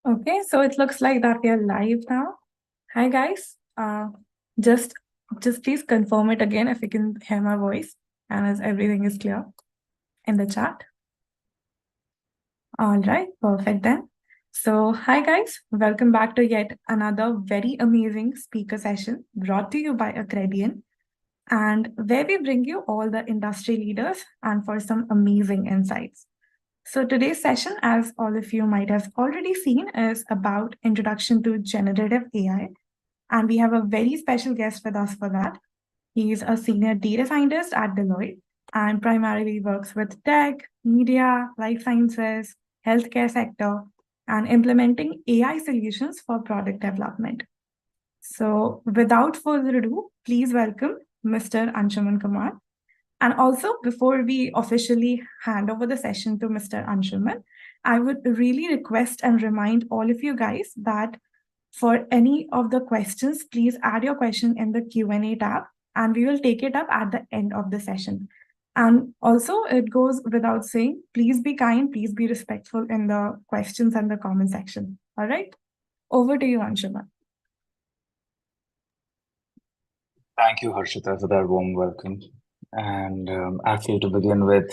Okay, so it looks like that we are live now. Hi guys. Just just please confirm it again if you can hear my voice and as everything is clear in the chat. All right, perfect then. So, hi guys, welcome back to yet another very amazing speaker session brought to you by Accredian, and where we bring you all the industry leaders and for some amazing insights. So today's session, as all of you might have already seen, is about introduction to generative AI. And we have a very special guest with us for that. He's a senior data scientist at Deloitte and primarily works with tech, media, life sciences, healthcare sector, and implementing AI solutions for product development. So without further ado, please welcome Mr. Anshuman Kumar. And also, before we officially hand over the session to Mr. Anshuman, I would really request and remind all of you guys that for any of the questions, please add your question in the Q&A tab, and we will take it up at the end of the session. And also, it goes without saying, please be kind, please be respectful in the questions and the comment section. All right? Over to you, Anshuman. Thank you, Harshita, for that warm welcome. And actually, to begin with,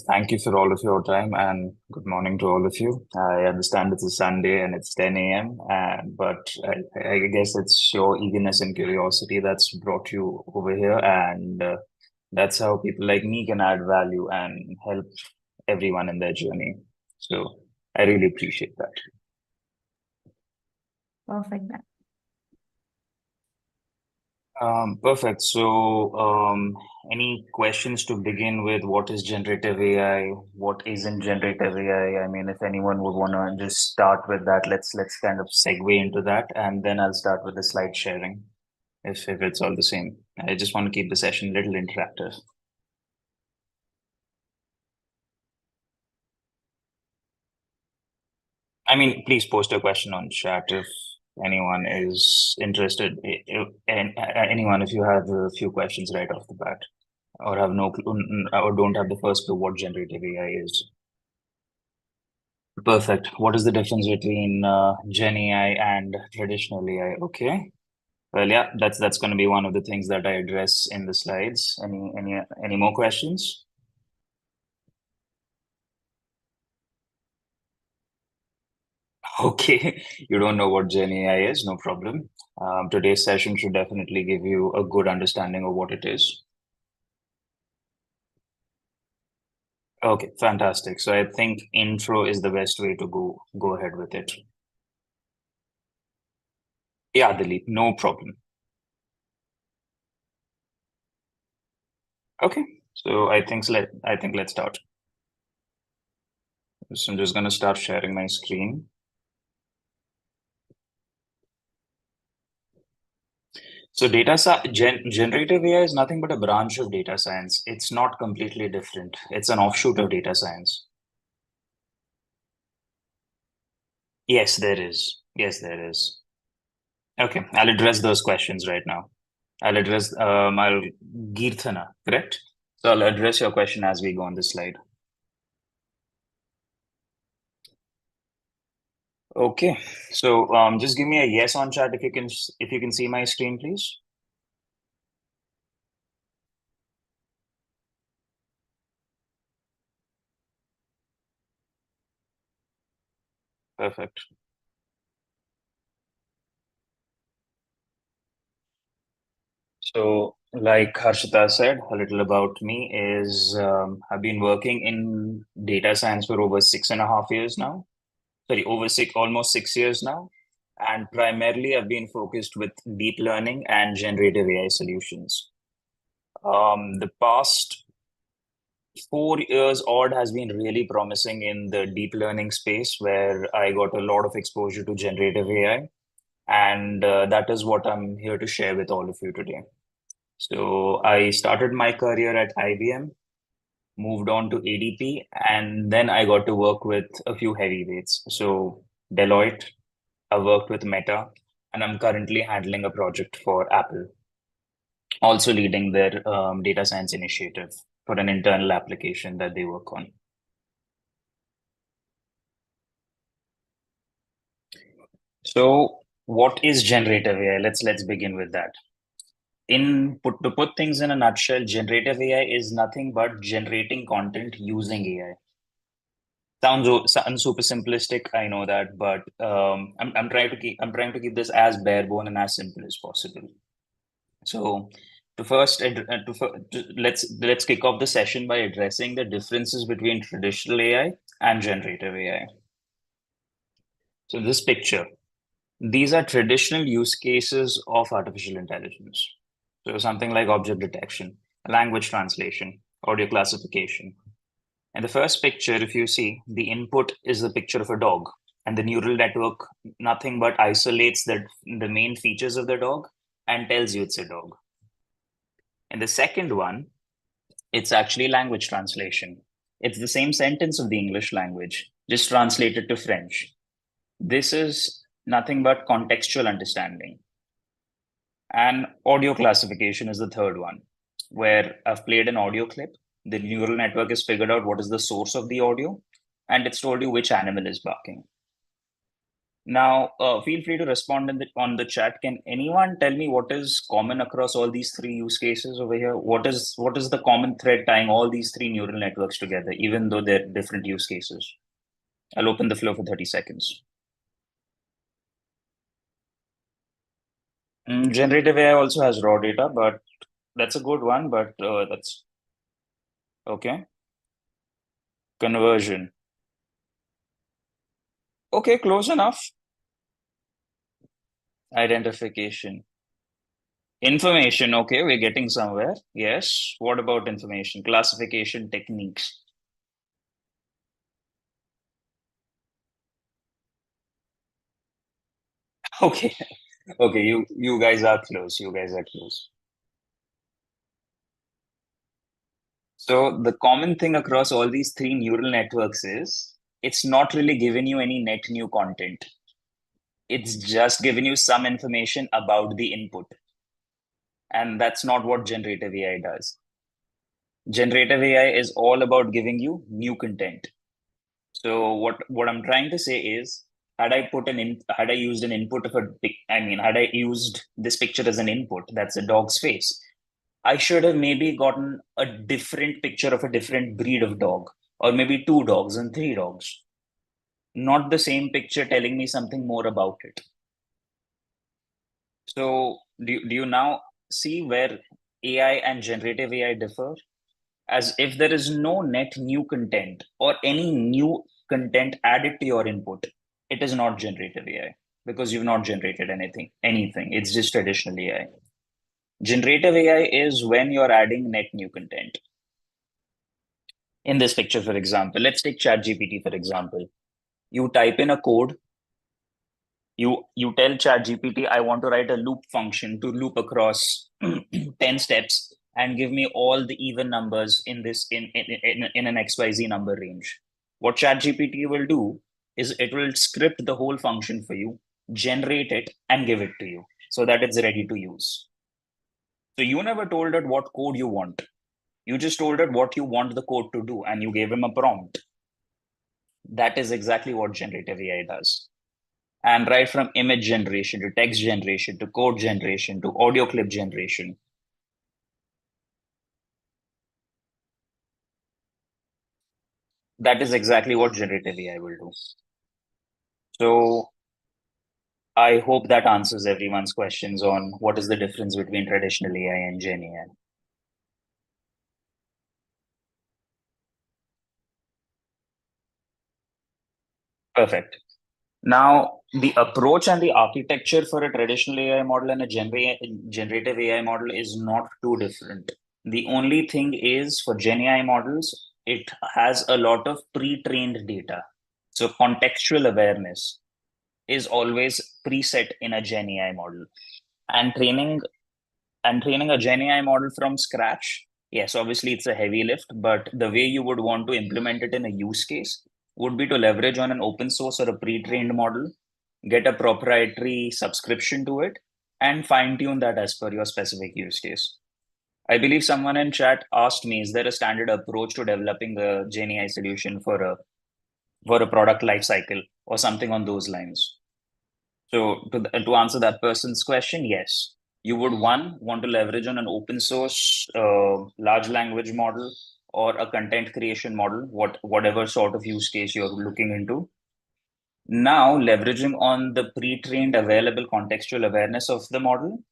thank you for all of your time and good morning to all of you. I understand it's a Sunday and it's 10 a.m., but I guess it's your eagerness and curiosity that's brought you over here. And that's how people like me can add value and help everyone in their journey. So I really appreciate that. Perfect. Perfect. So, any questions to begin with? What is generative AI? What isn't generative AI? I mean, if anyone would want to just start with that, let's kind of segue into that, and then I'll start with the slide sharing, if it's all the same. I just want to keep the session a little interactive. I mean, please post a question on chat if anyone is interested. And anyone, if you have a few questions right off the bat, or have no clue, or don't have the first clue what generative AI is. Perfect. What is the difference between Gen AI and traditional AI? Okay. Well, yeah, that's going to be one of the things that I address in the slides. Any more questions? Okay, you don't know what Gen AI is, no problem. Today's session should definitely give you a good understanding of what it is. Okay, fantastic. So I think intro is the best way to go ahead with it. Yeah, Dilip, no problem. Okay, so I think let's start. So I'm just going to start sharing my screen. So generative AI is nothing but a branch of data science. It's not completely different. It's an offshoot of data science. Yes, there is. Yes, there is. Okay, I'll address those questions right now. I'll Geerthana, correct? So I'll address your question as we go on the slide. Okay, so just give me a yes on chat if you can see my screen, please. Perfect. So, like Harshita said, a little about me is I've been working in data science for over 6.5 years now. Sorry, almost 6 years now. And primarily, I've been focused with deep learning and generative AI solutions. The past 4 years odd has been really promising in the deep learning space, where I got a lot of exposure to generative AI. And that is what I'm here to share with all of you today. So I started my career at IBM, moved on to ADP, and then I got to work with a few heavyweights. So Deloitte, I worked with Meta, and I'm currently handling a project for Apple, also leading their data science initiative for an internal application that they work on. So, what is generative AI? Let's begin with that. To put things in a nutshell, generative AI is nothing but generating content using AI. Sounds super simplistic, I know that, but I'm trying to keep this as bare bone and as simple as possible. So, let's kick off the session by addressing the differences between traditional AI and generative AI. So, this picture, these are traditional use cases of artificial intelligence. So, something like object detection, language translation, audio classification. And the first picture, if you see, the input is the picture of a dog, and the neural network nothing but isolates the main features of the dog and tells you it's a dog. And the second one, it's actually language translation. It's the same sentence of the English language, just translated to French. This is nothing but contextual understanding. And audio classification is the third one, where I've played an audio clip. The neural network has figured out what is the source of the audio, and it's told you which animal is barking. Now, feel free to respond on the chat. Can anyone tell me what is common across all these three use cases over here? What is the common thread tying all these three neural networks together, even though they're different use cases? I'll open the floor for 30 seconds. Generative AI also has raw data, but that's a good one. But that's okay. Conversion. Okay, close enough. Identification. Information. Okay, we're getting somewhere. Yes. What about information? Classification techniques. Okay. Okay, you guys are close. You guys are close. So the common thing across all these three neural networks is it's not really giving you any net new content. It's just giving you some information about the input. And that's not what generative AI does. Generative AI is all about giving you new content. So what I'm trying to say is, had I used an input of had I used this picture as an input, that's a dog's face. I should have maybe gotten a different picture of a different breed of dog, or maybe two dogs and three dogs. Not the same picture telling me something more about it. So do you now see where AI and generative AI differ? As if there is no net new content or any new content added to your input, it is not generative AI because you've not generated anything. It's just traditional AI. Generative AI is when you're adding net new content. In this picture, for example, let's take ChatGPT, for example. You type in a code, you tell ChatGPT, I want to write a loop function to loop across 10 steps and give me all the even numbers in an XYZ number range. What ChatGPT will do is it will script the whole function for you, generate it, and give it to you so that it's ready to use. So you never told it what code you want. You just told it what you want the code to do, and you gave him a prompt. That is exactly what generative AI does. And right from image generation to text generation to code generation to audio clip generation, that is exactly what generative AI will do. So I hope that answers everyone's questions on what is the difference between traditional AI and Gen AI. Perfect. Now, the approach and the architecture for a traditional AI model and a generative AI model is not too different. The only thing is for Gen AI models, it has a lot of pre-trained data. So contextual awareness is always preset in a Gen AI model. And training a Gen AI model from scratch, yes, obviously it's a heavy lift, but the way you would want to implement it in a use case would be to leverage on an open source or a pre-trained model, get a proprietary subscription to it, and fine-tune that as per your specific use case. I believe someone in chat asked me, is there a standard approach to developing a Gen AI solution for a product life cycle or something on those lines? So to answer that person's question, yes, you would want to leverage on an open source large language model or a content creation model, whatever sort of use case you're looking into. Now, leveraging on the pre-trained available contextual awareness of the model,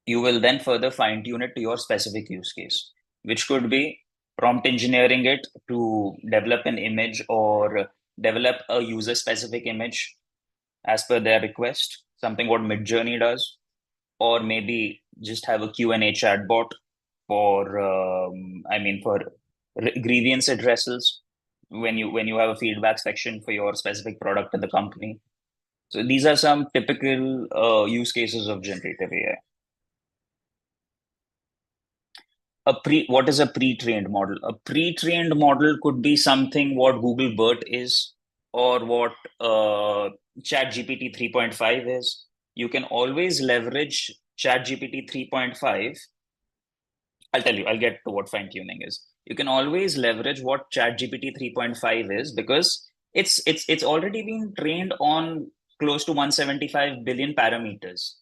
you will then further fine tune it to your specific use case, which could be prompt engineering it to develop an image or develop a user specific image as per their request, something what Midjourney does, or maybe just have a Q&A chatbot for, for grievance addresses when you have a feedback section for your specific product in the company. So these are some typical use cases of generative AI. What is a pre-trained model? A pre-trained model could be something what Google BERT is, or what ChatGPT 3.5 is. You can always leverage ChatGPT 3.5. I'll tell you, I'll get to what fine tuning is. You can always leverage what ChatGPT 3.5 is, because it's already been trained on close to 175 billion parameters.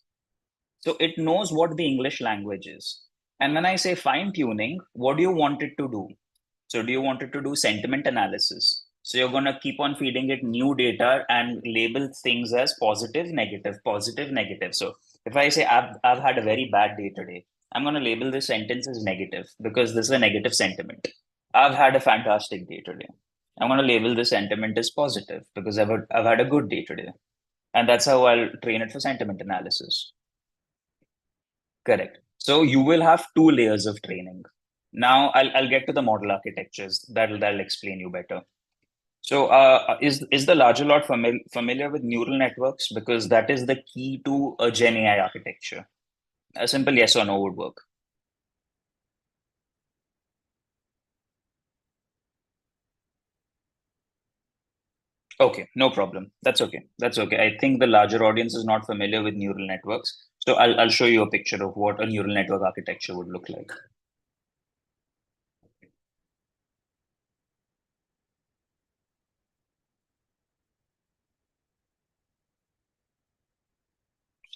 So it knows what the English language is. And when I say fine tuning, what do you want it to do? So do you want it to do sentiment analysis? So you're going to keep on feeding it new data and label things as positive, negative, positive, negative. So if I say I've had a very bad day today, I'm going to label this sentence as negative because this is a negative sentiment. I've had a fantastic day today. I'm going to label this sentiment as positive because I've had a good day today. And that's how I'll train it for sentiment analysis. Correct. So you will have two layers of training. Now I'll get to the model architectures. That'll explain you better. So is the larger lot familiar with neural networks? Because that is the key to a Gen AI architecture. A simple yes or no would work. Okay, no problem. That's okay. That's okay. I think the larger audience is not familiar with neural networks. So I'll show you a picture of what a neural network architecture would look like.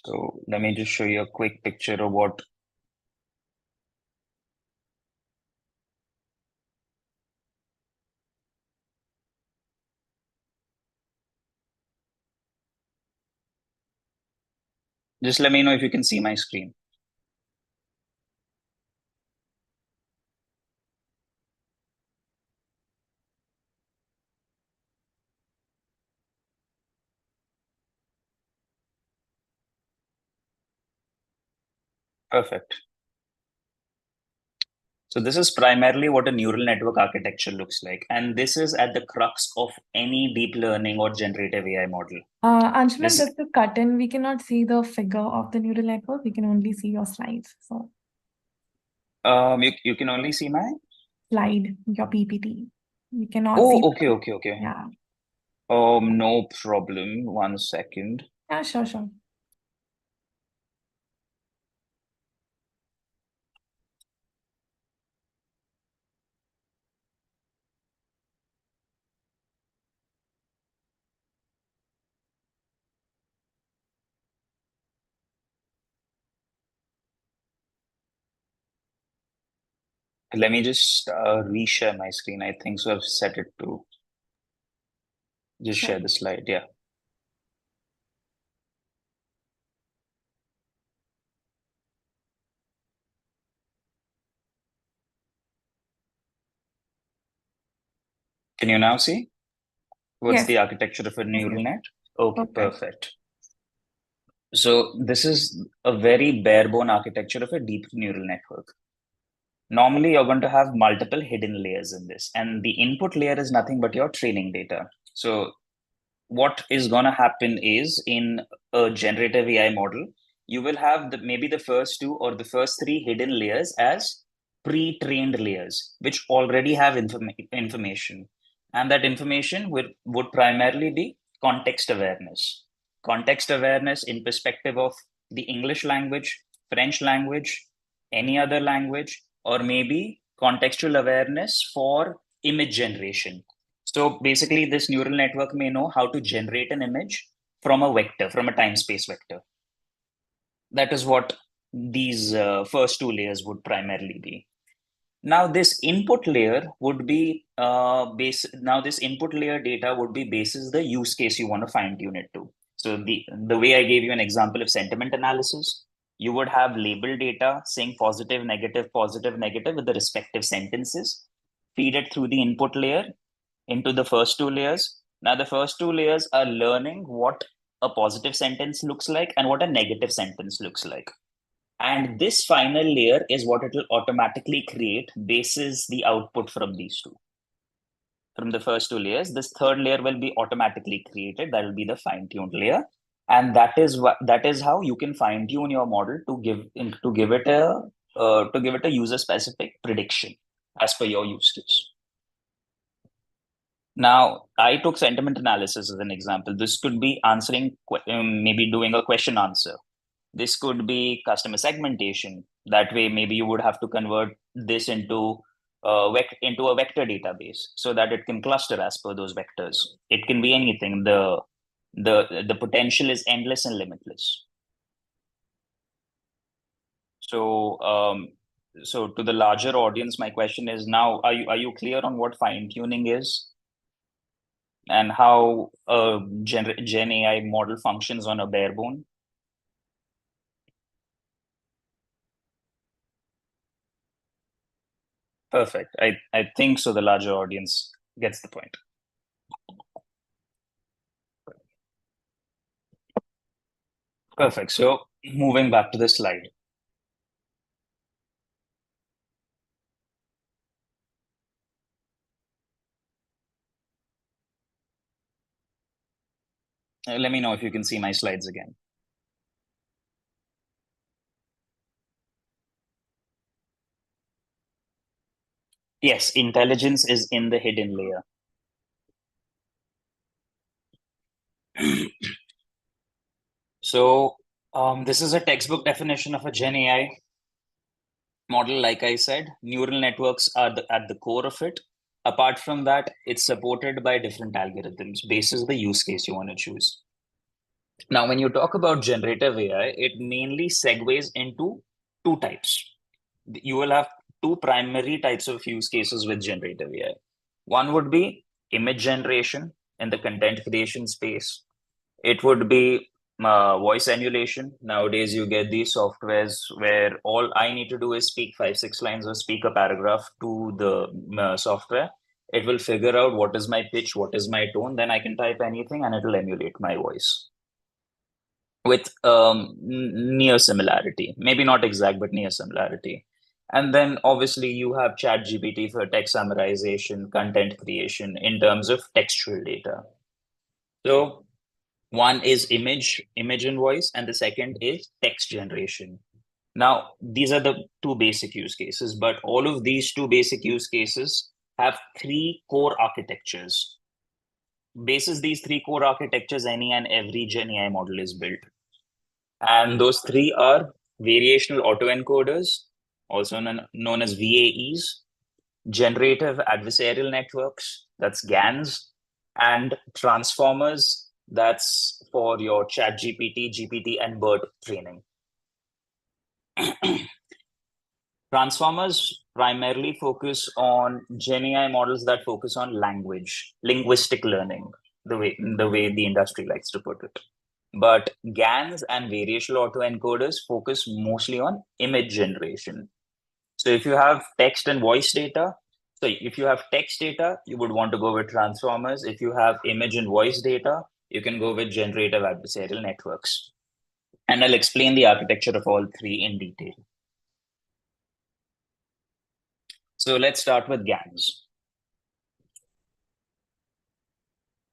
So let me just show you a quick picture of what. Just let me know if you can see my screen. Perfect. So this is primarily what a neural network architecture looks like. And this is at the crux of any deep learning or generative AI model. Anshuman, This just to cut in, we cannot see the figure of the neural network. We can only see your slides. So you can only see my. slide, your PPT. We cannot see Oh, okay, the, okay, okay. yeah. No problem. One second. Yeah, sure, sure. Let me just reshare my screen. I think so. I've set it to just Sure. share the slide. Yeah. Can you now see what's Yes, the architecture of a yes, yes. neural net? Okay, Perfect. perfect. So this is a very bare bone architecture of a deep neural network. Normally, you're going to have multiple hidden layers in this, and the input layer is nothing but your training data. So what is going to happen is in a generative AI model, you will have maybe the first two or the first three hidden layers as pre-trained layers, which already have information. And that information would primarily be context awareness. Context awareness in perspective of the English language, French language, any other language, or maybe contextual awareness for image generation. So basically, this neural network may know how to generate an image from a vector, from a time space vector. That is what these first two layers would primarily be. Now this input layer would be this input layer data would be basis the use case you want to fine tune it to. So the way I gave you an example of sentiment analysis, you would have label data saying positive, negative with the respective sentences, feed it through the input layer into the first two layers. Now the first two layers are learning what a positive sentence looks like and what a negative sentence looks like. And this final layer is what it will automatically create basis the output from these two. From the first two layers, this third layer will be automatically created. That will be the fine-tuned layer. And that is how you can fine-tune your model to give it a user-specific prediction as per your use case. Now, I took sentiment analysis as an example. This could be answering, maybe doing a question answer. This could be customer segmentation. That way, maybe you would have to convert this into a vector database so that it can cluster as per those vectors. It can be anything. The potential is endless and limitless. So to the larger audience, my question is now: are you clear on what fine tuning is and how a Gen AI model functions on a bare bone? Perfect. I think so. The larger audience gets the point. Perfect. So moving back to the slide. Let me know if you can see my slides again. Yes, intelligence is in the hidden layer. So this is a textbook definition of a Gen AI model. Like I said, neural networks are at the core of it. Apart from that, it's supported by different algorithms basis the use case you want to choose. Now, when you talk about generative AI, it mainly segues into two types. You will have two primary types of use cases with generative AI. One would be image generation in the content creation space. It would be voice emulation. Nowadays, you get these softwares where all I need to do is speak 5, 6 lines or speak a paragraph to the software. It will figure out what is my pitch, what is my tone. Then I can type anything and it will emulate my voice with near similarity, maybe not exact, but near similarity. And then obviously you have Chat GPT for text summarization, content creation in terms of textual data. So one is image and voice, and the second is text generation. Now, these are the two basic use cases, but all of these two basic use cases have three core architectures. Basis these three core architectures, any and every Gen AI model is built. And those three are variational autoencoders, also known as VAEs, generative adversarial networks, that's GANs, and transformers, that's for your Chat GPT, GPT, and BERT training. Transformers primarily focus on Gen AI models that focus on linguistic learning, the way the industry likes to put it. But GANs and variational autoencoders focus mostly on image generation. So if you have text and voice data, so if you have text data, you would want to go with transformers. If you have image and voice data, you can go with generative adversarial networks. And I'll explain the architecture of all three in detail. So let's start with GANs.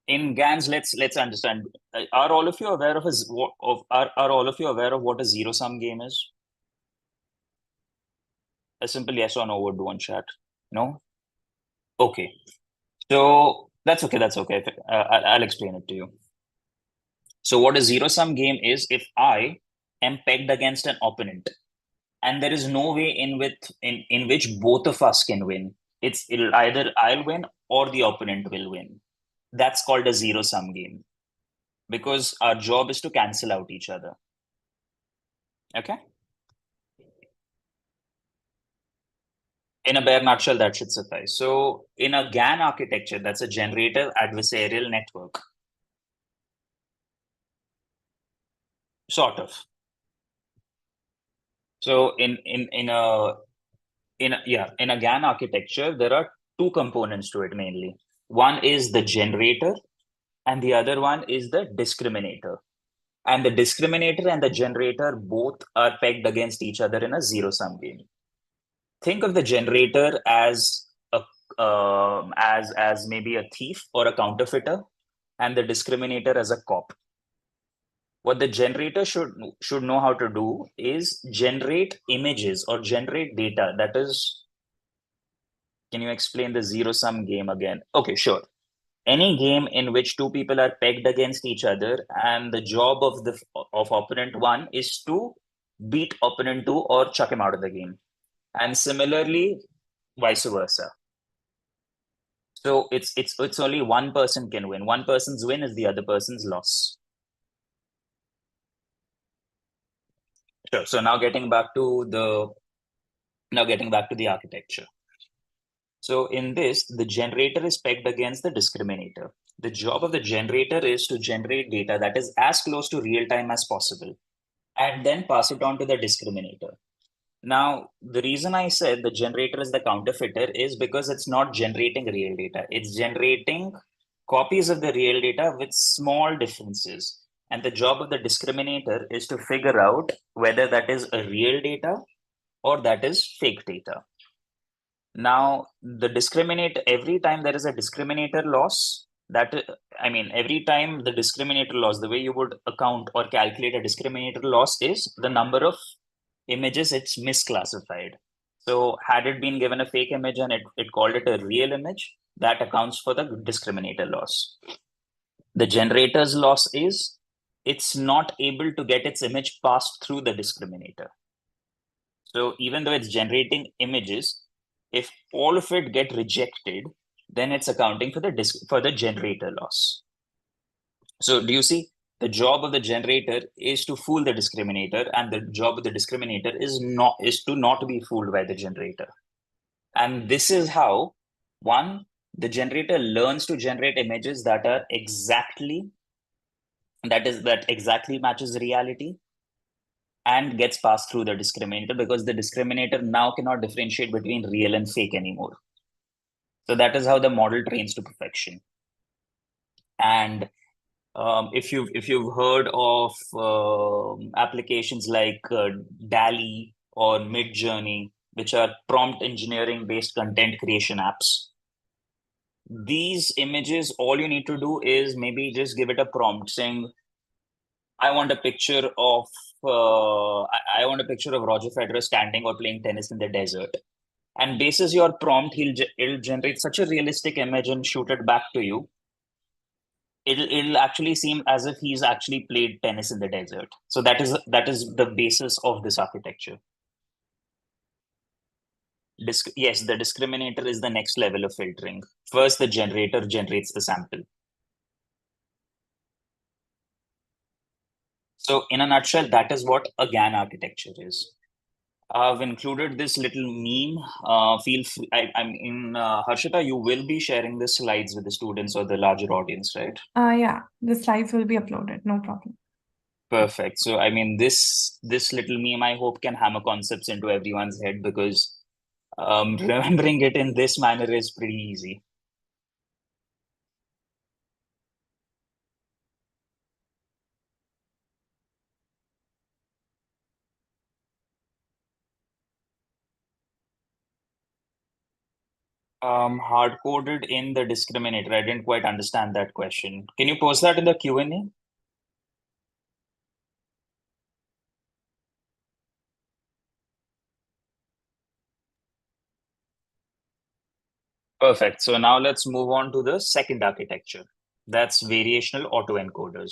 In GANs, let's understand. Are all of you aware of are all of you aware of what a zero sum game is? A simple yes or no would do on chat. No? Okay. So that's okay. That's okay. I'll explain it to you. So what a zero sum game is, if I am pegged against an opponent and there is no way in which both of us can win, it'll either I'll win or the opponent will win. That's called a zero sum game. because our job is to cancel out each other. Okay. In a bare nutshell, that should suffice. So in a GAN architecture, that's a generative adversarial network. Sort of. So in a GAN architecture, there are two components to it mainly. One is the generator, and the other one is the discriminator. And the discriminator and the generator both are pegged against each other in a zero-sum game. Think of the generator as as maybe a thief or a counterfeiter, and the discriminator as a cop. What the generator should know how to do is generate images or generate data. That is, can you explain the zero-sum game again? Okay, sure. Any game in which two people are pegged against each other, and the job of opponent one is to beat opponent two or chuck him out of the game, and similarly, vice versa. So it's only one person can win. One person's win is the other person's loss. Sure. So now getting back to the architecture. So in this, the generator is pegged against the discriminator. The job of the generator is to generate data that is as close to real time as possible, and then pass it on to the discriminator. Now, the reason I said the generator is the counterfeiter is because it's not generating real data. It's generating copies of the real data with small differences. And the job of the discriminator is to figure out whether that is a real data or that is fake data. Now, every time there is a discriminator loss, every time the discriminator loss, the way you would account or calculate a discriminator loss is the number of images it's misclassified. So had it been given a fake image and it called it a real image, that accounts for the discriminator loss. The generator's loss is it's not able to get its image passed through the discriminator. So even though it's generating images, if all of it get rejected, then it's accounting for the generator loss. So do you see? The job of the generator is to fool the discriminator, and the job of the discriminator is to not be fooled by the generator. And this is how the generator learns to generate images that exactly matches reality and gets passed through the discriminator, because the discriminator now cannot differentiate between real and fake anymore. So that is how the model trains to perfection. And if you've heard of applications like DALL-E or Midjourney, which are prompt engineering based content creation apps, these images, all you need to do is maybe just give it a prompt saying, I want a picture of Roger Federer standing or playing tennis in the desert. And basis your prompt, it'll generate such a realistic image and shoot it back to you. It'll actually seem as if he's actually played tennis in the desert. So that is the basis of this architecture. Yes, the discriminator is the next level of filtering. First, the generator generates the sample. So in a nutshell, that is what a GAN architecture is. I've included this little meme. Feel free. Harshita, you will be sharing the slides with the students or the larger audience, right? Yeah, the slides will be uploaded, no problem. Perfect. So, this little meme, I hope, can hammer concepts into everyone's head, because remembering it in this manner is pretty easy. Hard-coded in the discriminator. I didn't quite understand that question. Can you post that in the Q&A? Perfect. So now let's move on to the second architecture. That's variational autoencoders.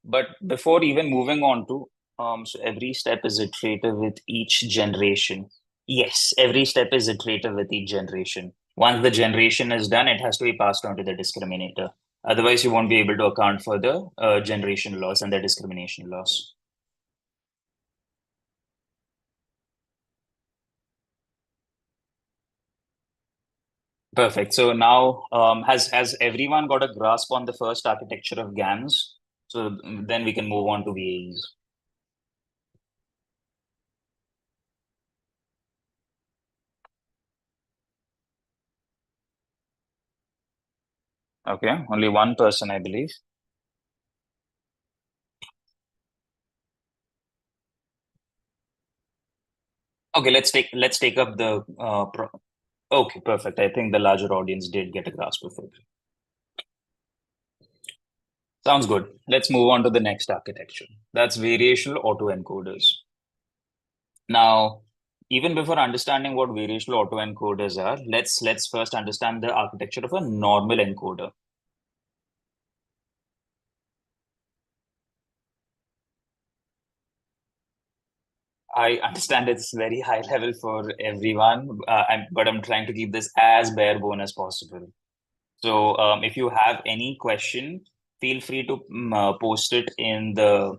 But before even moving on to, so every step is iterative with each generation. Yes, every step is iterative with each generation. Once the generation is done, it has to be passed on to the discriminator. Otherwise, you won't be able to account for the generation loss and the discrimination loss. Perfect. So now, has everyone got a grasp on the first architecture of GANs? So then we can move on to VAEs. Okay, only one person, I believe. Okay, let's take up the okay, perfect. I think the larger audience did get a grasp of it. Sounds good. Let's move on to the next architecture. That's variational autoencoders. Now, even before understanding what variational autoencoders are, let's first understand the architecture of a normal encoder. I understand it's very high level for everyone, but I'm trying to keep this as bare bone as possible. So, if you have any question, feel free to post it in the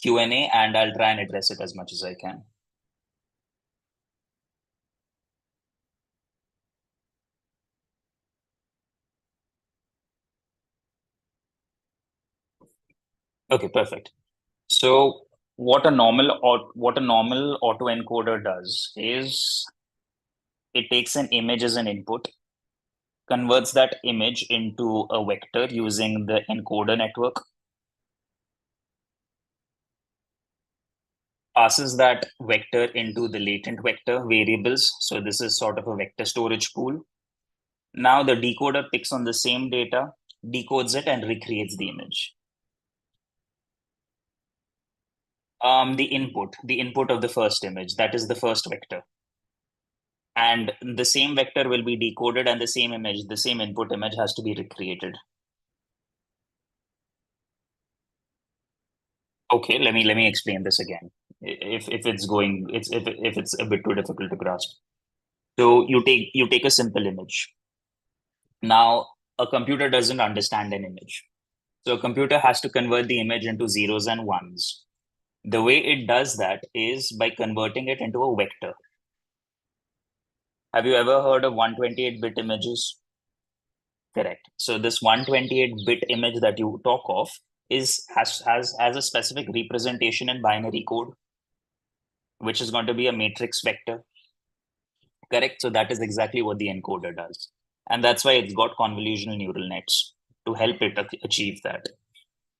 Q&A, and I'll try and address it as much as I can. Okay, perfect. So, what a normal autoencoder does is it takes an image as an input, converts that image into a vector using the encoder network, passes that vector into the latent vector variables. So this is sort of a vector storage pool. Now the decoder picks on the same data, decodes it, and recreates the image. The input of the first image, that is the first vector. And the same vector will be decoded, and the same image, the same input image has to be recreated. Okay, let me explain this again. If it's going, it's if it's a bit too difficult to grasp. So you take a simple image. Now a computer doesn't understand an image. So a computer has to convert the image into zeros and ones. The way it does that is by converting it into a vector. Have you ever heard of 128-bit images? Correct. So this 128-bit image that you talk of has a specific representation in binary code, which is going to be a matrix vector. Correct. So that is exactly what the encoder does. And that's why it's got convolutional neural nets to help it achieve that.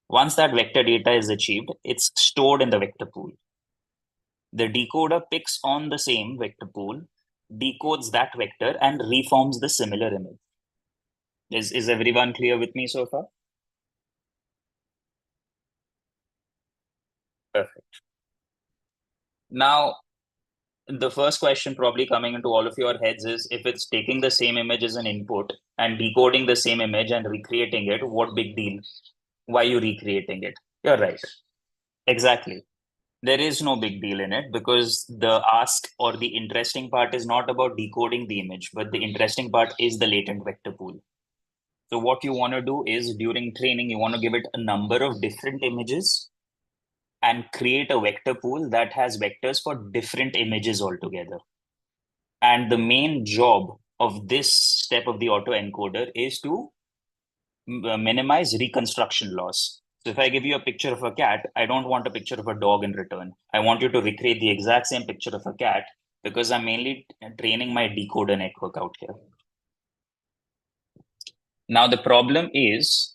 Once that vector data is achieved, it's stored in the vector pool. The decoder picks on the same vector pool, decodes that vector, and reforms the similar image. Is everyone clear with me so far? Perfect. Now, the first question probably coming into all of your heads is if it's taking the same image as an input and decoding the same image and recreating it, what big deal? Why are you recreating it? You're right. Exactly. There is no big deal in it because the ask or the interesting part is not about decoding the image, but the interesting part is the latent vector pool. So what you want to do is during training, you want to give it a number of different images and create a vector pool that has vectors for different images altogether. And the main job of this step of the autoencoder is to minimize reconstruction loss. So if I give you a picture of a cat, I don't want a picture of a dog in return. I want you to recreate the exact same picture of a cat because I'm mainly training my decoder network out here. Now the problem is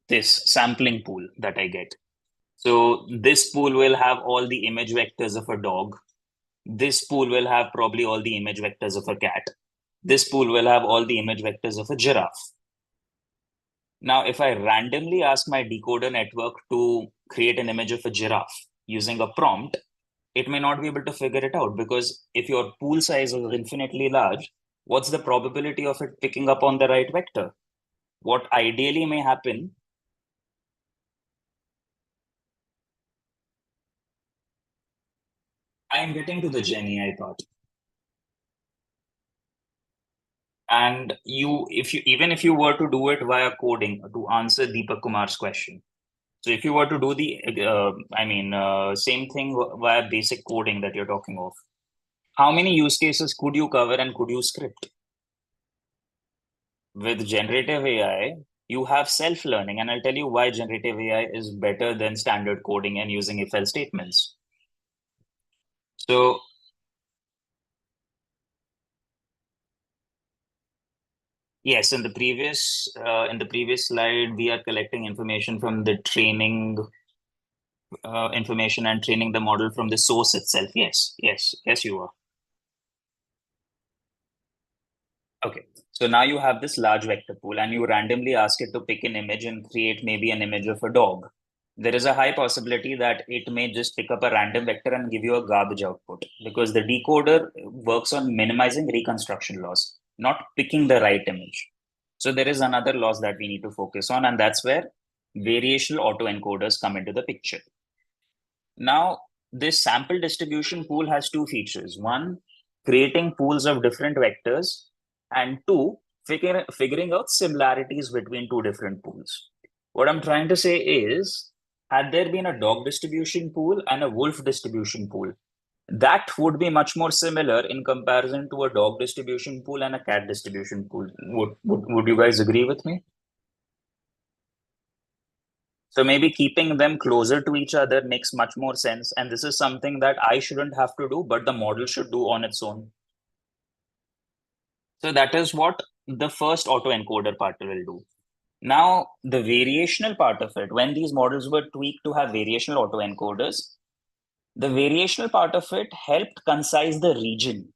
this sampling pool that I get. So this pool will have all the image vectors of a dog. This pool will have probably all the image vectors of a cat. This pool will have all the image vectors of a giraffe. Now, if I randomly ask my decoder network to create an image of a giraffe using a prompt, it may not be able to figure it out because if your pool size is infinitely large, what's the probability of it picking up on the right vector? What ideally may happen, I am getting to the Gen AI part. And even if you were to do it via coding to answer Deepak Kumar's question, so if you were to do the, same thing via basic coding that you're talking of, how many use cases could you cover and could you script? With generative AI, you have self-learning, and I'll tell you why generative AI is better than standard coding and using if-else statements. So yes, in the previous slide, we are collecting information from the training information and training the model from the source itself. Yes, you are. Okay. So now you have this large vector pool and you randomly ask it to pick an image and create maybe an image of a dog. There is a high possibility that it may just pick up a random vector and give you a garbage output because the decoder works on minimizing reconstruction loss, not picking the right image. So there is another loss that we need to focus on, and that's where variational autoencoders come into the picture. Now, this sample distribution pool has two features. One, creating pools of different vectors, and two, figuring out similarities between two different pools. What I'm trying to say is, had there been a dog distribution pool and a wolf distribution pool, that would be much more similar in comparison to a dog distribution pool and a cat distribution pool. Would you guys agree with me? So maybe keeping them closer to each other makes much more sense. And this is something that I shouldn't have to do, but the model should do on its own. So that is what the first autoencoder part will do. Now, the variational part of it, when these models were tweaked to have variational autoencoders, the variational part of it helped concise the region,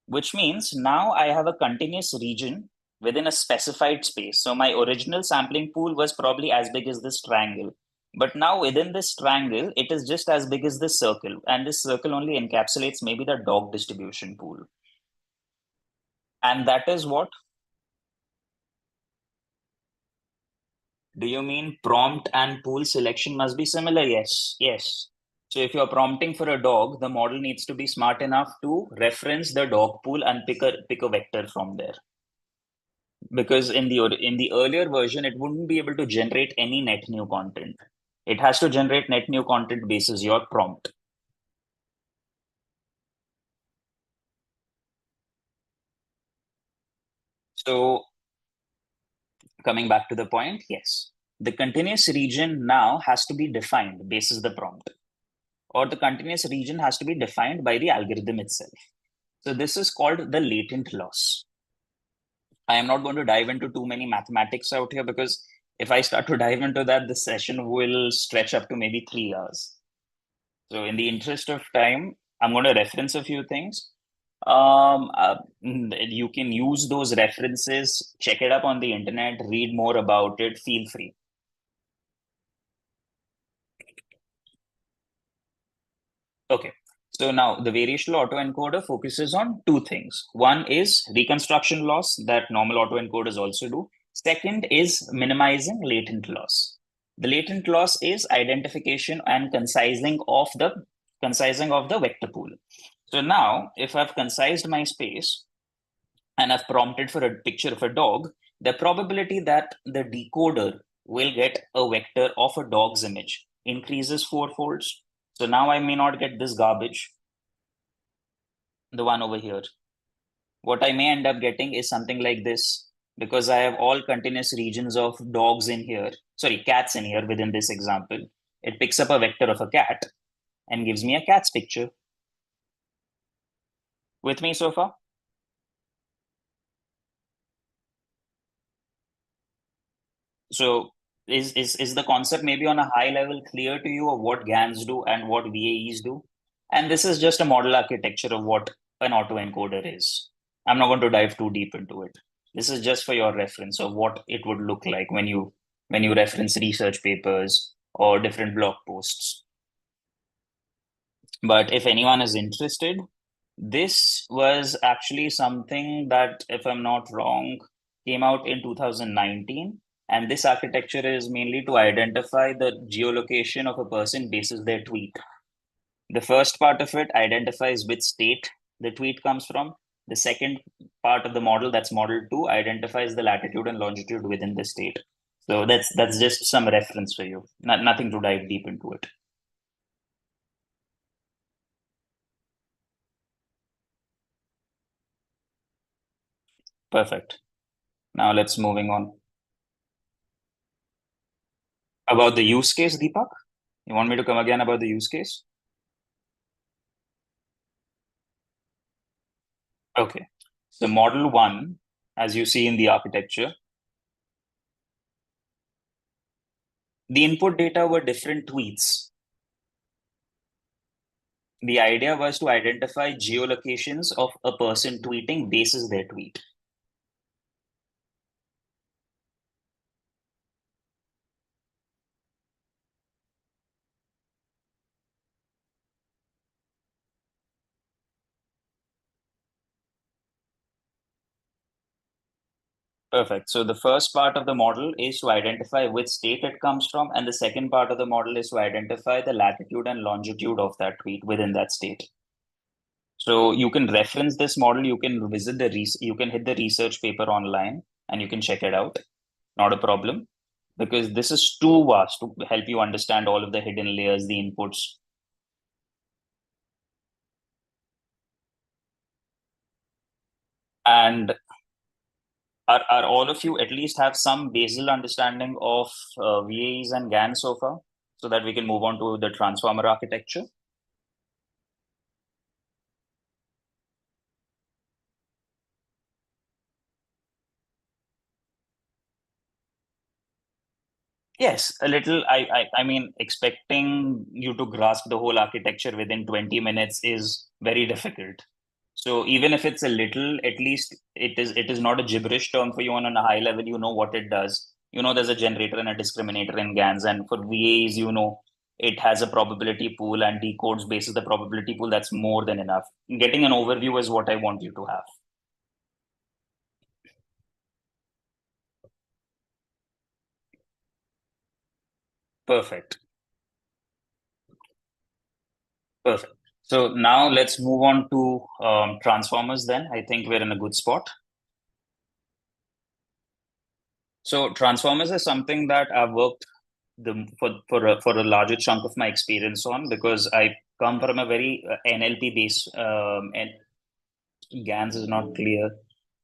which means now I have a continuous region within a specified space. So my original sampling pool was probably as big as this triangle. But now within this triangle, it is just as big as this circle. And this circle only encapsulates maybe the dog distribution pool. And that is what? Do you mean prompt and pool selection must be similar? Yes. So if you're prompting for a dog, the model needs to be smart enough to reference the dog pool and pick a vector from there. Because in the earlier version, it wouldn't be able to generate any net new content. It has to generate net new content basis your prompt. So coming back to the point, yes, the continuous region now has to be defined basis the prompt, or the continuous region has to be defined by the algorithm itself. So this is called the latent loss. I am not going to dive into too many mathematics out here because if I start to dive into that, the session will stretch up to maybe 3 hours. So in the interest of time, I'm going to reference a few things. You can use those references, check it up on the internet, read more about it, feel free. Okay. So now the variational autoencoder focuses on two things. One is reconstruction loss that normal autoencoders also do. Second is minimizing latent loss. The latent loss is identification and concising of the vector pool. So now if I've concised my space and I've prompted for a picture of a dog, the probability that the decoder will get a vector of a dog's image increases fourfold. So now I may not get this garbage, the one over here. What I may end up getting is something like this because I have all continuous regions of dogs in here, sorry, cats in here within this example. It picks up a vector of a cat and gives me a cat's picture. With me so far? So is the concept maybe on a high level clear to you of what GANs do and what VAEs do? And this is just a model architecture of what an autoencoder is. I'm not going to dive too deep into it. This is just for your reference of what it would look like when you reference research papers or different blog posts. But if anyone is interested, this was actually something that, if I'm not wrong, came out in 2019. And this architecture is mainly to identify the geolocation of a person basis their tweet. The first part of it identifies which state the tweet comes from. The second part of the model, that's model 2, identifies the latitude and longitude within the state. So that's just some reference for you. Nothing to dive deep into it. Perfect. Now let's moving on. About the use case, Deepak? You want me to come again about the use case? Okay. So model 1, as you see in the architecture, the input data were different tweets. The idea was to identify geolocations of a person tweeting basis their tweet. Perfect. So the first part of the model is to identify which state it comes from, and the second part of the model is to identify the latitude and longitude of that tweet within that state. So you can reference this model. You can visit you can hit the research paper online and you can check it out. Not a problem, because this is too vast to help you understand all of the hidden layers, the inputs. And are all of you at least have some basal understanding of VAEs and GAN so far, so that we can move on to the transformer architecture? Yes, a little. I mean, expecting you to grasp the whole architecture within 20 minutes is very difficult. So even if it's a little, at least it is not a gibberish term for you on a high level. You know what it does. You know there's a generator and a discriminator in GANs, and for VAs, you know it has a probability pool and decodes basis the probability pool. That's more than enough. Getting an overview is what I want you to have. Perfect. Perfect. So now let's move on to transformers then. I think we're in a good spot. So transformers is something that I've worked for a larger chunk of my experience on, because I come from a very NLP based and GANs is not clear.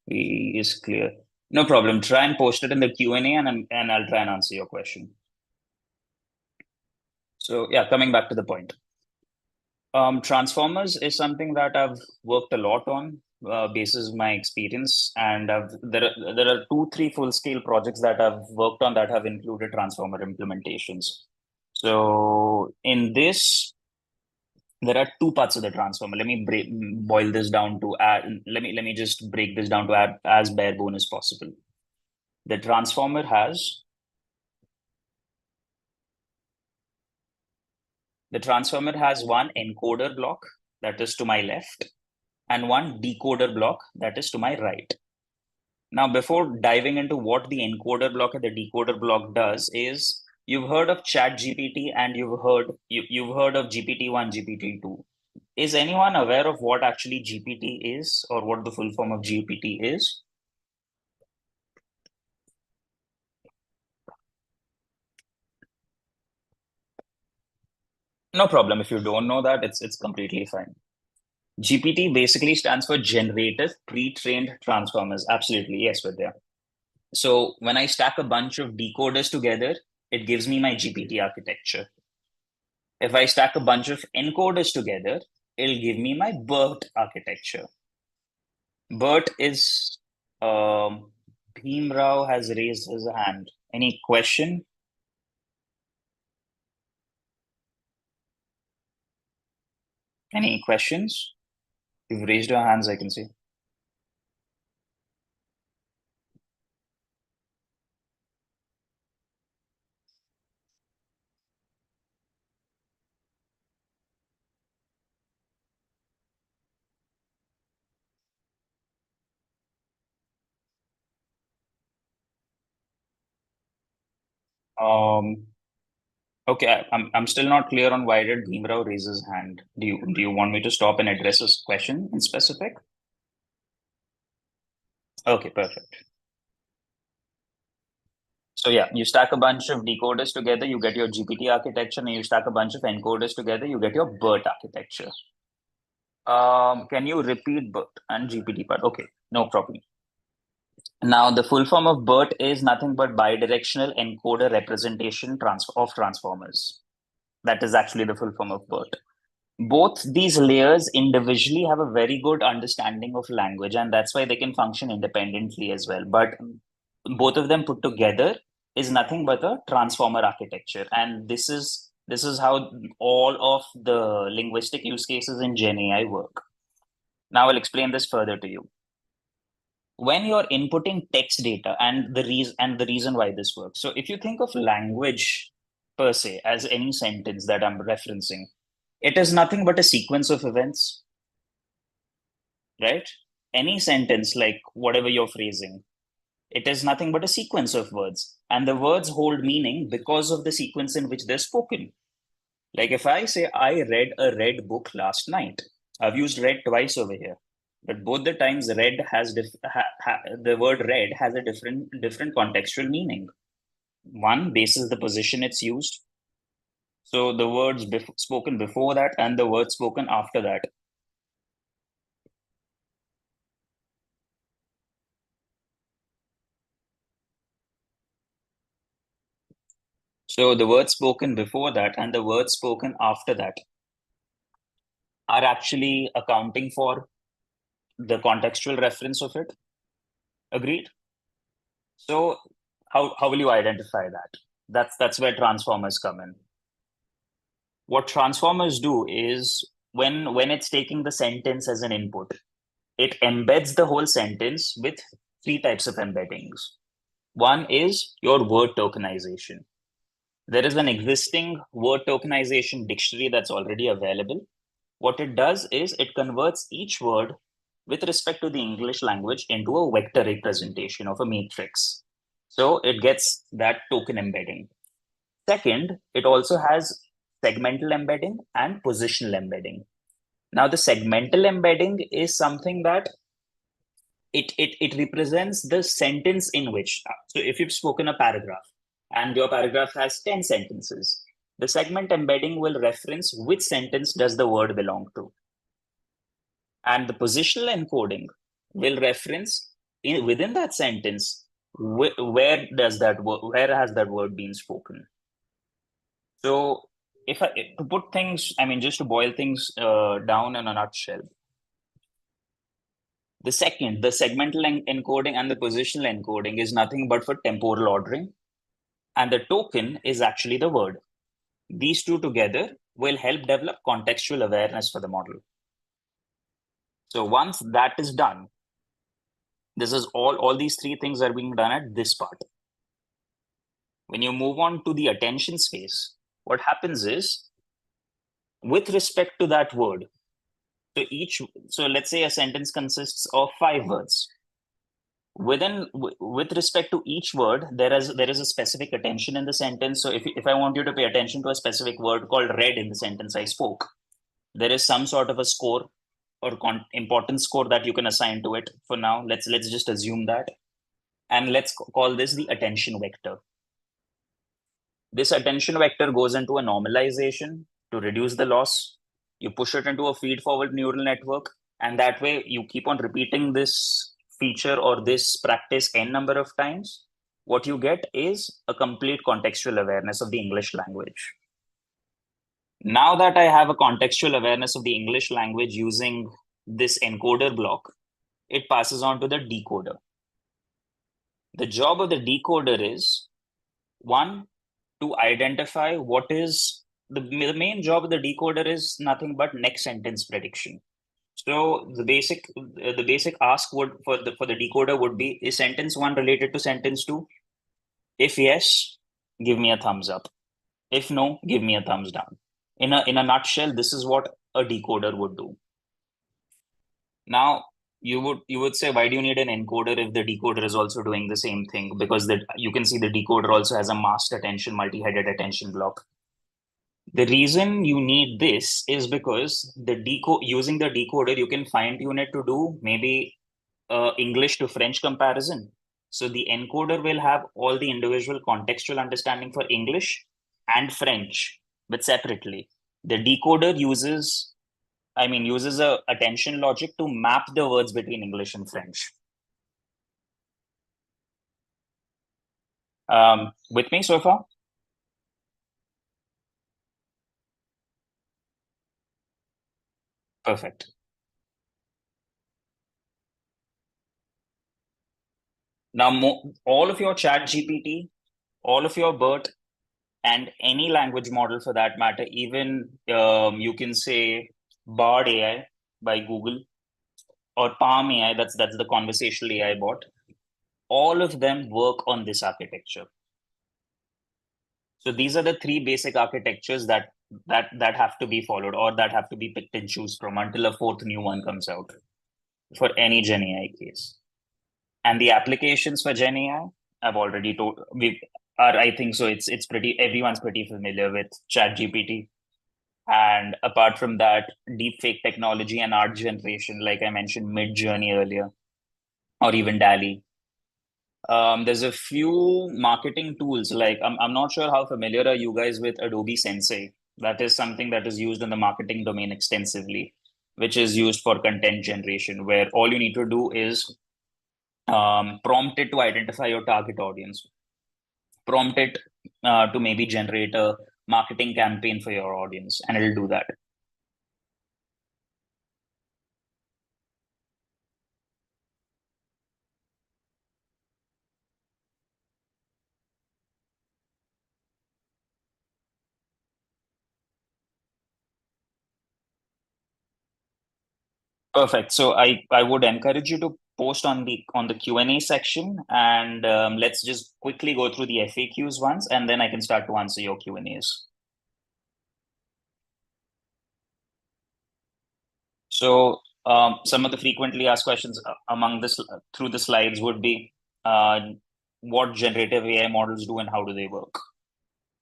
V is clear. No problem. Try and post it in the Q&A and I'll try and answer your question. So yeah, coming back to the point. Transformers is something that I've worked a lot on, basis my experience, and there are 2, 3 full scale projects that I've worked on that have included transformer implementations. So in this, there are two parts of the transformer. Let me boil this down to let me just break this down to as bare bone as possible. The transformer has one encoder block that is to my left and one decoder block that is to my right. Now, before diving into what the encoder block and the decoder block does, is you've heard of Chat GPT and you've heard of GPT-1, GPT-2. Is anyone aware of what actually GPT is, or what the full form of GPT is? No problem. If you don't know that, it's completely fine. GPT basically stands for Generative Pre-trained Transformers. Absolutely, yes, Vidya. So when I stack a bunch of decoders together, it gives me my GPT architecture. If I stack a bunch of encoders together, it'll give me my BERT architecture. BERT is Bhim Rao has raised his hand. Any question? Any questions? You've raised your hands, I can see. Um, okay, I'm still not clear on why did Bhimrao raise his hand. Do you want me to stop and address his question in specific? Okay, perfect. So yeah, you stack a bunch of decoders together, you get your GPT architecture, and you stack a bunch of encoders together, you get your BERT architecture. Can you repeat BERT and GPT part? Okay, no problem. Now, the full form of BERT is nothing but bidirectional encoder representation of transformers. That is actually the full form of BERT. Both these layers individually have a very good understanding of language, and that's why they can function independently as well. But both of them put together is nothing but a transformer architecture, and this is how all of the linguistic use cases in Gen AI work. Now I'll explain this further to you. When you're inputting text data, and the reason why this works. So if you think of language per se as any sentence that I'm referencing, it is nothing but a sequence of events, right? Any sentence, like whatever you're phrasing, it is nothing but a sequence of words. And the words hold meaning because of the sequence in which they're spoken. Like if I say, I read a red book last night, I've used read twice over here. But both the times red has the word red has a different contextual meaning. One, bases the position it's used. So the words spoken before that and the words spoken after that. So the words spoken before that and the words spoken after that are actually accounting for the contextual reference of it. Agreed? So how will you identify that? That's where transformers come in. What transformers do is when it's taking the sentence as an input, it embeds the whole sentence with three types of embeddings. One is your word tokenization. There is an existing word tokenization dictionary that's already available. What it does is it converts each word with respect to the English language into a vector representation of a matrix. So it gets that token embedding. Second, it also has segmental embedding and positional embedding. Now, the segmental embedding is something that it represents the sentence in which, so if you've spoken a paragraph and your paragraph has 10 sentences, the segment embedding will reference which sentence does the word belong to. And the positional encoding will reference within that sentence where has that word been spoken. So if I to put things, I mean, just to boil things down in a nutshell, the segmental encoding and the positional encoding is nothing but for temporal ordering, and the token is actually the word. These two together will help develop contextual awareness for the model. So once that is done, this is all these three things are being done at this part. When you move on to the attention space, what happens is, with respect to that word, so let's say a sentence consists of 5 words. With respect to each word, there is a specific attention in the sentence. So if I want you to pay attention to a specific word called red in the sentence I spoke, there is some sort of a score or importance score that you can assign to it. For now, let's just assume that, and let's call this the attention vector. This attention vector goes into a normalization to reduce the loss. You push it into a feed forward neural network, and that way you keep on repeating this feature or this practice n number of times. What you get is a complete contextual awareness of the English language. Now that I have a contextual awareness of the English language using this encoder block, it passes on to the decoder. The job of the decoder is, one, to identify what is the main job of the decoder is nothing but next sentence prediction. So the basic ask would for the decoder would be, is sentence 1 related to sentence 2? If yes, give me a thumbs up. If no, give me a thumbs down. In a nutshell, this is what a decoder would do. Now, you would say, why do you need an encoder if the decoder is also doing the same thing? Because you can see the decoder also has a masked attention, multi-headed attention block. The reason you need this is because using the decoder, you can fine tune it to do maybe English to French comparison. So the encoder will have all the individual contextual understanding for English and French, but separately. The decoder uses a attention logic to map the words between English and French. With me so far? Perfect. Now, all of your Chat GPT, all of your BERT, and any language model for that matter, even you can say Bard AI by Google or Palm AI, that's the conversational AI bot. All of them work on this architecture. So these are the three basic architectures that have to be followed or that have to be picked and choose from until a fourth new one comes out for any Gen AI case. And the applications for Gen AI, I've already told we are I think so it's pretty everyone's pretty familiar with Chat GPT. And apart from that, deepfake technology and art generation, like I mentioned, Mid Journey earlier, or even DALI. There's a few marketing tools. Like I'm not sure how familiar are you guys with Adobe Sensei. That is something that is used in the marketing domain extensively, which is used for content generation, where all you need to do is prompt it to identify your target audience, prompt it to maybe generate a marketing campaign for your audience, and it'll do that. Perfect. So I would encourage you to post on the Q&A section, and let's just quickly go through the FAQs once, and then I can start to answer your Q&As. So some of the frequently asked questions among this through the slides would be uh, what generative AI models do and how do they work?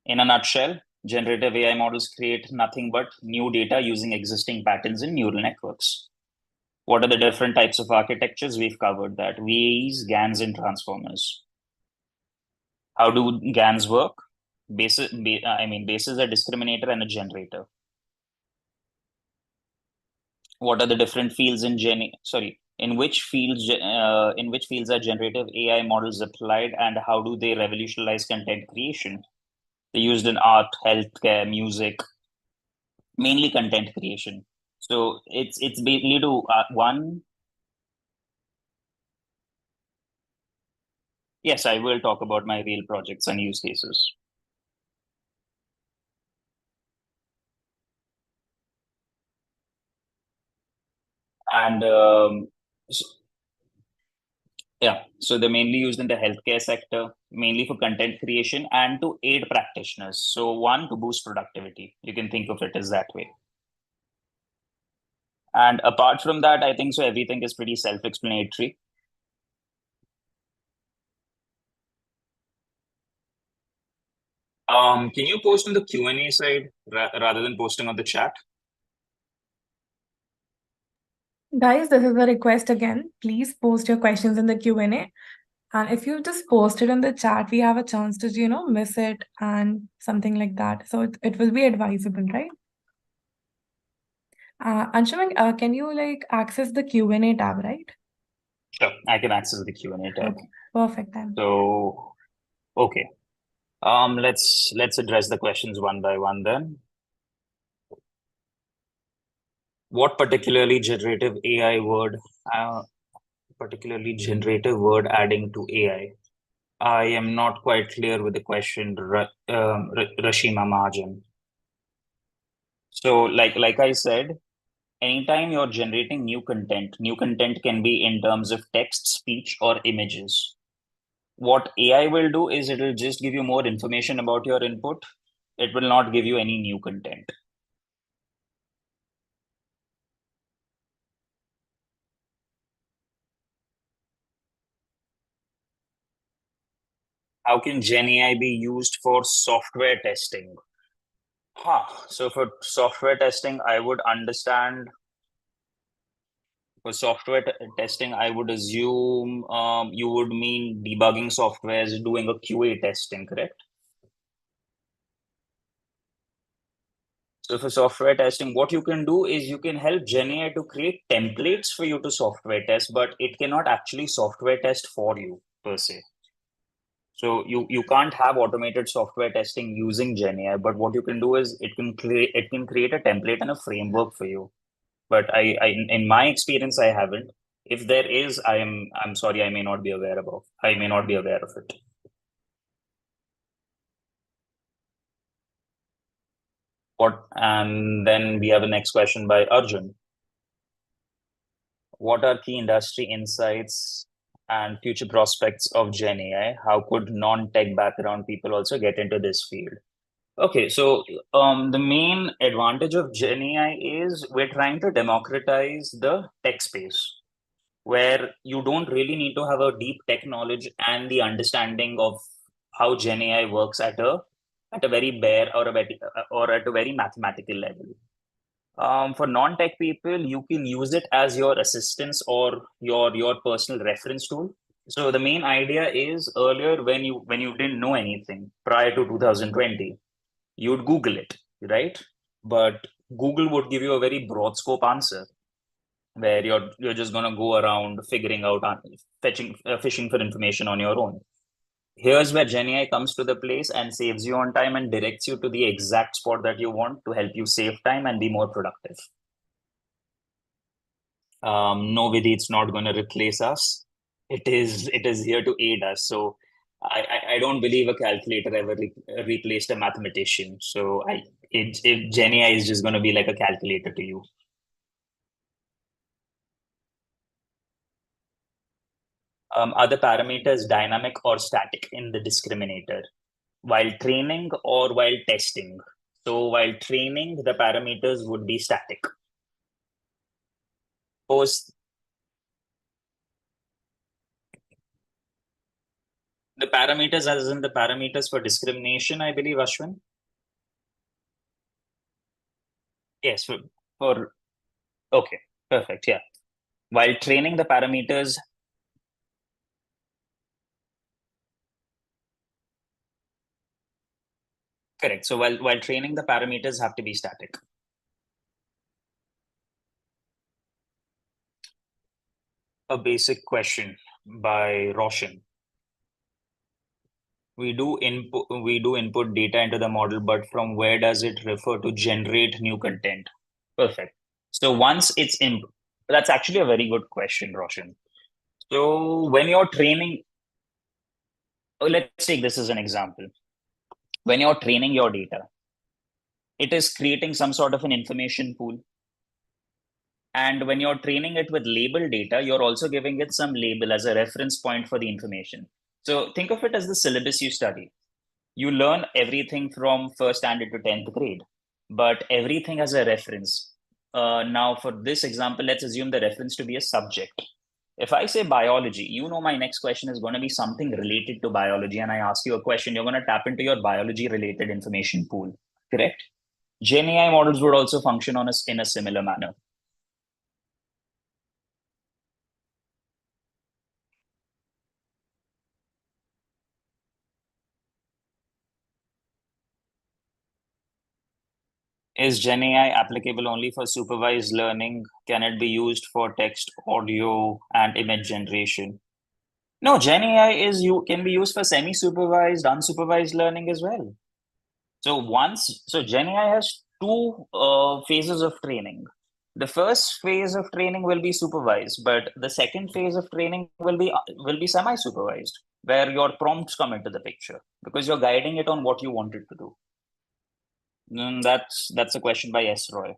In a nutshell, generative AI models create nothing but new data using existing patterns in neural networks. What are the different types of architectures? We've covered that. VAEs, GANs, and transformers. How do GANs work? Bases a discriminator and a generator. What are the different fields in which fields are generative AI models applied, and how do they revolutionize content creation? They're used in art, healthcare, music, mainly content creation. So it's basically to one. Yes, I will talk about my real projects and use cases. And yeah, so they're mainly used in the healthcare sector, mainly for content creation and to aid practitioners. So one, to boost productivity. You can think of it as that way. And apart from that, I think so everything is pretty self-explanatory. Can you post on the Q&A side rather than posting on the chat? Guys, this is a request again. Please post your questions in the Q&A. And if you just post it in the chat, we have a chance to, miss it and something like that. So it will be advisable, right? Anshuman, can you like access the Q&A tab, right? Sure, I can access the Q&A tab. Okay, perfect then. So, okay. Let's address the questions one by one then. What particularly generative word adding to AI? I am not quite clear with the question, Rashima Mahajan. So, like I said, anytime you're generating new content can be in terms of text, speech, or images. What AI will do is it'll just give you more information about your input. It will not give you any new content. How can Gen AI be used for software testing? So for software testing, I would understand For software testing, I would assume you would mean debugging softwares, doing a QA testing, correct? So for software testing, what you can do is you can help GenAI to create templates for you to software test, but it cannot actually software test for you per se. So you can't have automated software testing using GenAI, but what you can do is it can create a template and a framework for you. But I in my experience, I haven't. If there is, I'm sorry, I may not be aware of it. What and then we have a next question by Arjun. What are key industry insights and future prospects of Gen AI? How could non-tech background people also get into this field? Okay, so the main advantage of Gen AI is we're trying to democratize the tech space, where you don't really need to have a deep tech knowledge and the understanding of how Gen AI works at a very bare or at a very mathematical level. For non-tech people, you can use it as your assistance or your personal reference tool. So the main idea is earlier when you didn't know anything prior to 2020, you'd Google it, right? But Google would give you a very broad scope answer where you're just gonna go around figuring out fishing for information on your own. Here's where GenAI comes to the place and saves you on time and directs you to the exact spot that you want to help you save time and be more productive. No, Vidhi, it's not going to replace us. It is here to aid us. So I don't believe a calculator ever replaced a mathematician. So GenAI is just going to be like a calculator to you. Are the parameters dynamic or static in the discriminator while training or while testing? So while training, the parameters would be static. Post the parameters as in the parameters for discrimination, I believe, Ashwin. Yes, for okay, perfect. Yeah. While training the parameters, correct. So while training the parameters have to be static. A basic question by Roshan. We do input data into the model, but from where does it refer to generate new content? Perfect. So once that's actually a very good question, Roshan. So when you're training, let's take this as an example. When you're training your data, it is creating some sort of an information pool. And when you're training it with label data, you're also giving it some label as a reference point for the information. So think of it as the syllabus you study. You learn everything from first standard to 10th grade, but everything has a reference. Now, for this example, let's assume the reference to be a subject. If I say biology, you know my next question is going to be something related to biology, and I ask you a question, you're going to tap into your biology related information pool, correct? Gen AI models would also function on us in a similar manner. Is Gen AI applicable only for supervised learning? Can it be used for text, audio, and image generation? No, Gen AI can be used for semi-supervised, unsupervised learning as well. So Gen AI has two phases of training. The first phase of training will be supervised, but the second phase of training will be semi-supervised, where your prompts come into the picture because you're guiding it on what you want it to do. That's a question by S. Roy.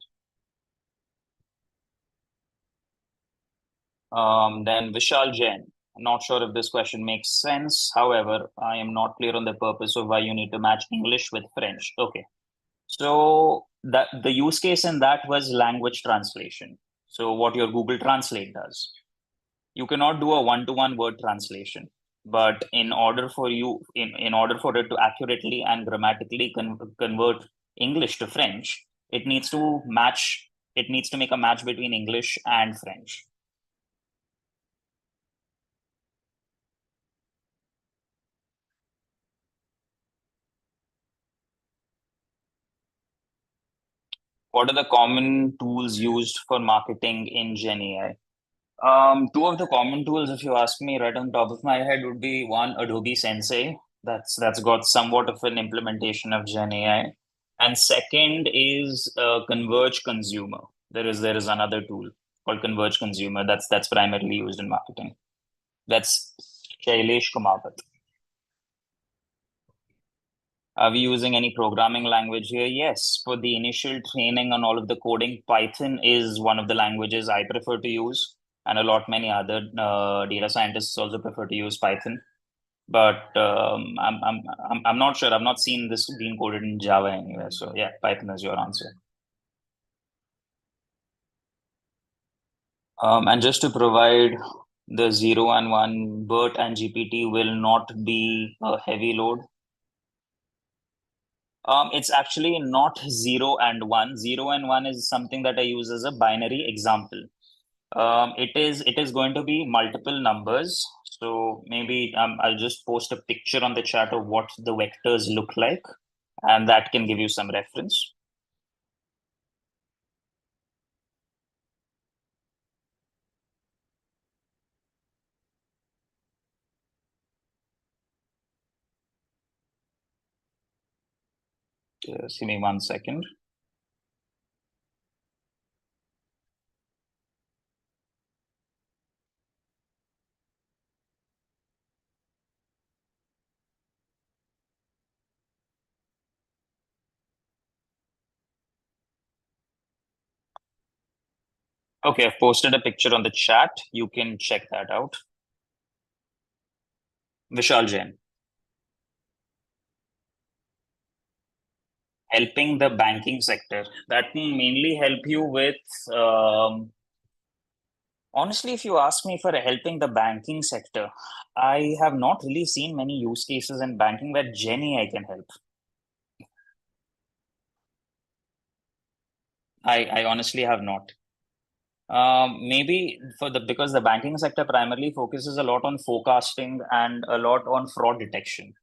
Then Vishal Jain. I'm not sure if this question makes sense. However, I am not clear on the purpose of why you need to match English with French. Okay. So that the use case in that was language translation. So what your Google Translate does. You cannot do a one-to-one word translation. But in order for it to accurately and grammatically convert English to French, it needs to make a match between English and French. What are the common tools used for marketing in Gen AI? Two of the common tools, if you ask me, right on top of my head, would be one, Adobe Sensei. That's got somewhat of an implementation of Gen AI, and second is Converge Consumer. There is another tool called Converge Consumer that's primarily used in marketing. That's Shailesh Kumar. Are we using any programming language here? Yes. For the initial training on all of the coding, Python is one of the languages I prefer to use, and a lot many other data scientists also prefer to use Python. But I'm not sure. I've not seen this being coded in Java anywhere. So yeah, Python is your answer. And just to provide the 0 and 1, BERT and GPT will not be a heavy load. It's actually not 0 and 1. 0 and 1 is something that I use as a binary example. It is going to be multiple numbers. So maybe I'll just post a picture on the chat of what the vectors look like, and that can give you some reference. Just give me 1 second. Okay, I've posted a picture on the chat. You can check that out. Vishal Jain. Helping the banking sector. That can mainly help you with, honestly, if you ask me for helping the banking sector, I have not really seen many use cases in banking where Gen AI can help. I honestly have not. Maybe because the banking sector primarily focuses a lot on forecasting and a lot on fraud detection.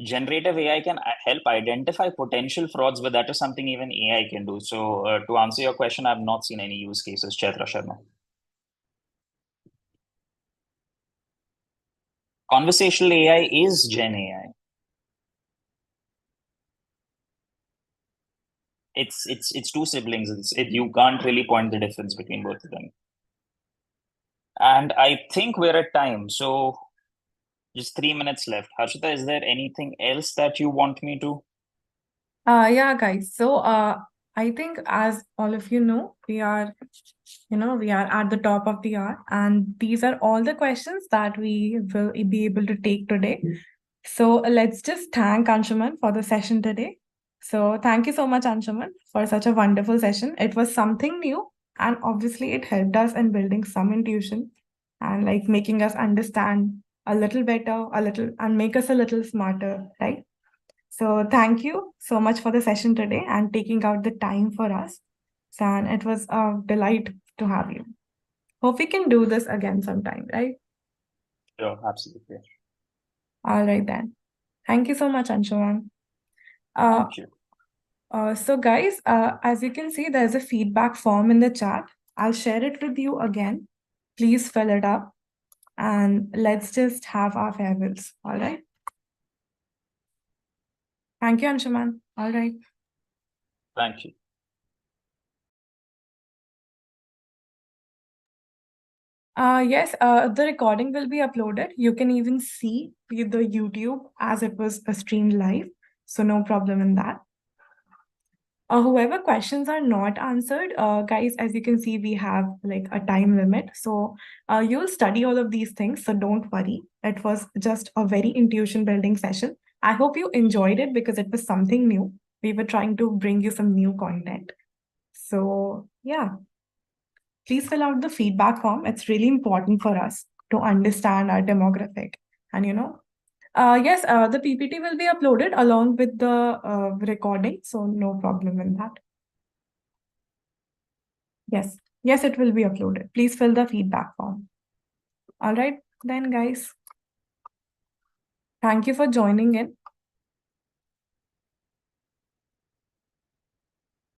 Generative AI can help identify potential frauds, but that is something even AI can do. So, to answer your question, I've not seen any use cases, Chaitra Sharma. Conversational AI is Gen AI. It's two siblings. You can't really point the difference between both of them. And I think we're at time. So just 3 minutes left. Harshita, is there anything else that you want me to? Yeah, guys. So, I think as all of you know, we are at the top of the hour, and these are all the questions that we will be able to take today. So let's just thank Anshuman for the session today. So thank you so much, Anshuman, for such a wonderful session. It was something new, and obviously it helped us in building some intuition and like making us understand a little better, a little, and make us a little smarter, right? So thank you so much for the session today and taking out the time for us. And it was a delight to have you. Hope we can do this again sometime, right? Sure, absolutely. All right then. Thank you so much, Anshuman. Thank you. So guys, as you can see, there's a feedback form in the chat. I'll share it with you again. Please fill it up and let's just have our farewells. All right. Thank you, Anshuman. All right. Thank you. Yes, the recording will be uploaded. You can even see the YouTube as it was streamed live. So no problem in that. Whoever questions are not answered, guys, as you can see, we have like a time limit. So you'll study all of these things. So don't worry. It was just a very intuition building session. I hope you enjoyed it because it was something new. We were trying to bring you some new content. So yeah, please fill out the feedback form. It's really important for us to understand our demographic. And yes, the PPT will be uploaded along with the recording, so no problem in that. Yes, yes, it will be uploaded. Please fill the feedback form. All right, then, guys. Thank you for joining in.